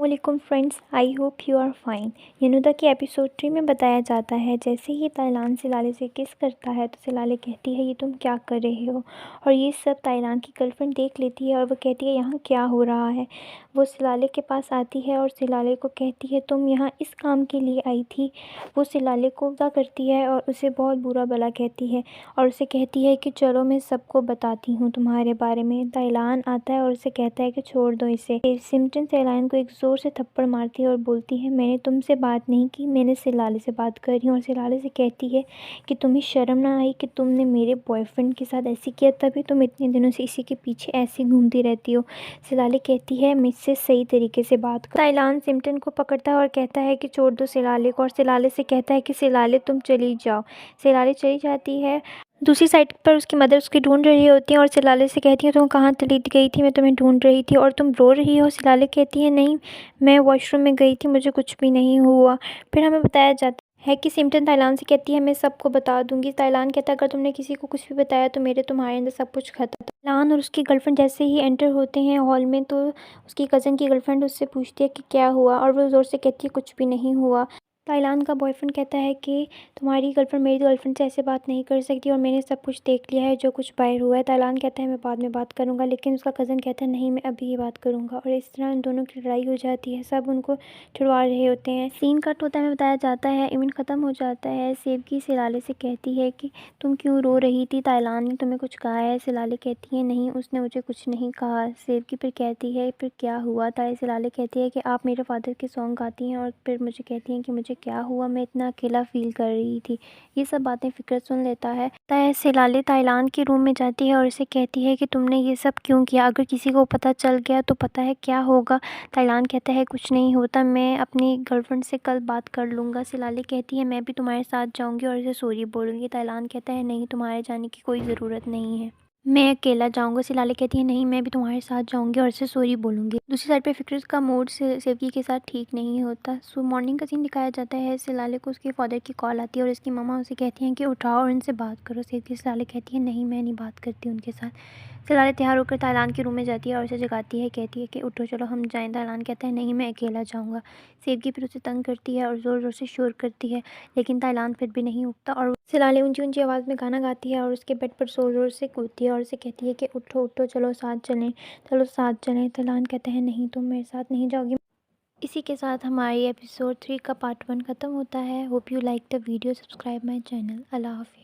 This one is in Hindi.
वालेकुम friends, I hope you are fine. यनुदा के एपिसोड 3 में बताया जाता है जैसे ही ताइलान सिलाले से किस करता है तो सिलाले कहती है ये तुम क्या कर रहे हो। और ये सब ताइलान की गर्लफ्रेंड देख लेती है और वो कहती है यहाँ क्या हो रहा है। वो सिलाले के पास आती है और सिलाले को कहती है तुम यहाँ इस काम के लिए आई थी। वो सिलाले को विदा करती है और उसे बहुत बुरा भला कहती है और उसे कहती है कि चलो मैं सबको बताती हूँ तुम्हारे बारे में। ताइलान आता है और उसे कहता है कि छोड़ दो इसे। सिमटन ताइलान को एक जोर से थप्पड़ मारती है और बोलती है मैंने तुमसे बात नहीं की, मैंने सिलाले से बात कर रही हूँ। और सिलाले से कहती है कि तुम्हें शर्म ना आई कि तुमने मेरे बॉयफ्रेंड के साथ ऐसे किया, तभी तुम इतने दिनों से इसी के पीछे ऐसे घूमती रहती हो। सिलाले कहती है मुझसे सही तरीके से बात करो। ताइलान सिमटन को पकड़ता है और कहता है कि छोड़ दो सिलाले को। और सिलाले से कहता है कि सिलाले तुम चली जाओ। सिलाले चली जाती है। दूसरी साइड पर उसकी मदर उसकी ढूंढ रही होती है और सिलाले से कहती है तुम कहाँ चली गई थी, मैं तुम्हें ढूंढ रही थी और तुम रो रही हो। सिलाले कहती है नहीं, मैं वॉशरूम में गई थी, मुझे कुछ भी नहीं हुआ। फिर हमें बताया जाता है कि सिमटन ताइलान से कहती है मैं सबको बता दूंगी। ताइलान कहता है अगर तुमने किसी को कुछ भी बताया तो मेरे तुम्हारे अंदर सब कुछ खत्म। ताइलान और उसकी गर्लफ्रेंड जैसे ही एंटर होते हैं हॉल में तो उसकी कज़न की गर्लफ्रेंड उससे पूछती है कि क्या हुआ और वो ज़ोर से कहती है कुछ भी नहीं हुआ। ताइलान का बॉयफ्रेंड कहता है कि तुम्हारी गर्लफ्रेंड मेरी गर्लफ्रेंड से ऐसे बात नहीं कर सकती और मैंने सब कुछ देख लिया है जो कुछ बाहर हुआ है। ताइलान कहता है मैं बाद में बात करूंगा, लेकिन उसका कज़न कहता है नहीं मैं अभी ही बात करूंगा। और इस तरह इन दोनों की लड़ाई हो जाती है। सब उनको छुड़वा रहे होते हैं। सीन कट होता है, में बताया जाता है इवेंट ख़त्म हो जाता है। सेब की सिलाले से कहती है कि तुम क्यों रो रही थी, ताइलान ने तुम्हें कुछ कहा है। सिलाले कहती है नहीं, उसने मुझे कुछ नहीं कहा। सेब की फिर कहती है फिर क्या हुआ। सिलाले कहती है कि आप मेरे फादर के सॉन्ग गाती हैं और फिर मुझे कहती हैं कि मुझे क्या हुआ, मैं इतना अकेला फील कर रही थी। ये सब बातें फिक्र सुन लेता है। सिलाले ताइलान के रूम में जाती है और उसे कहती है कि तुमने ये सब क्यों किया, अगर किसी को पता चल गया तो पता है क्या होगा। ताइलान कहता है कुछ नहीं होता, मैं अपनी गर्लफ्रेंड से कल बात कर लूँगा। सिलाले कहती है मैं भी तुम्हारे साथ जाऊँगी और इसे सॉरी बोलूँगी। ताइलान कहता है नहीं, तुम्हारे जाने की कोई ज़रूरत नहीं है, मैं अकेला जाऊंगा। सिलाले कहती है नहीं, मैं भी तुम्हारे साथ जाऊंगी और इसे सॉरी बोलूंगी। दूसरी साइड पे फिक्र का मूड सेवकी के साथ ठीक नहीं होता। सो मॉर्निंग का सीन दिखाया जाता है। सिलाले को उसके फादर की कॉल आती है और इसकी मम्मा उसे कहती हैं कि उठाओ और इनसे बात करो। सेवकी सिलाले कहती है नहीं, मैं नहीं बात करती उनके साथ। सिलाले तैयार होकर ताइलान के रूम में जाती है और उसे जगाती है, कहती है कि उठो चलो हम जाएं। ताइलान कहता है नहीं, मैं अकेला जाऊंगा। सेवकी फिर उसे तंग करती है और ज़ोर ज़ोर से शोर करती है, लेकिन ताइलान फिर भी नहीं उठता। और सिलाले ऊंची ऊंची आवाज़ में गाना गाती है और उसके बेड पर ज़ोर ज़ोर से कूदती है और उसे कहती है कि उठो उठो चलो साथ चलें, चलो साथ चलें। ताइलान कहता है नहीं, तुम मेरे साथ नहीं जाओगी। इसी के साथ हमारी एपिसोड 3 का पार्ट 1 ख़त्म होता है। Hope you like the video, subscribe my channel. अल्लाह हाफिज़।